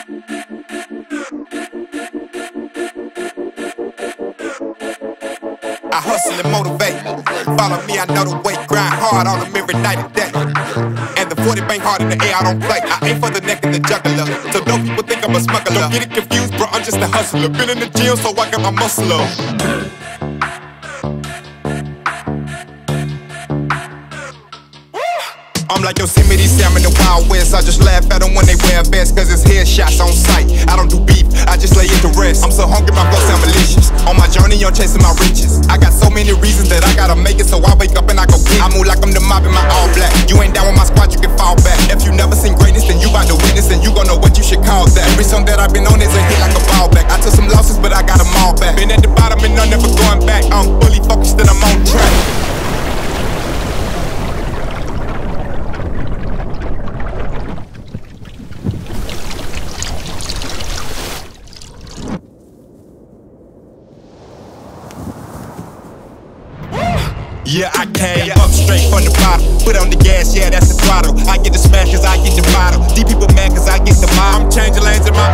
I hustle and motivate. Follow me, I know the way. Grind hard on them every night and day. And the 40 bang hard in the air, I don't play. I aim for the neck and the jugular. So don't people think I'm a smuggler. Don't get it confused, bro, I'm just a hustler. Been in the gym, so I got my muscle up. I'm like Yosemite Sam in the Wild West. I just laugh at them when they wear a vest, cause it's headshots on sight. I don't do beef, I just lay it to rest. I'm so hungry, my flow sound malicious. On my journey, I'm chasing my riches. I got so many reasons that I gotta make it, so I wake up and I go get it. I move like I'm the mob in my all black. You ain't down with my squad, you can fall back. If you never seen greatness, then you bout to witness, and you gon' know what you should call that. Every song that I've been on is a hit like a ball back. I took some losses, but I got them all back. Been at the bottom and I'm never going back. I'm fully focused and I'm on track. Yeah, I came up straight from the bottom. Put on the gas, yeah, that's the throttle. I get the smash cause I get the bottle. These people mad cause I get the mob. I'm changing lanes in my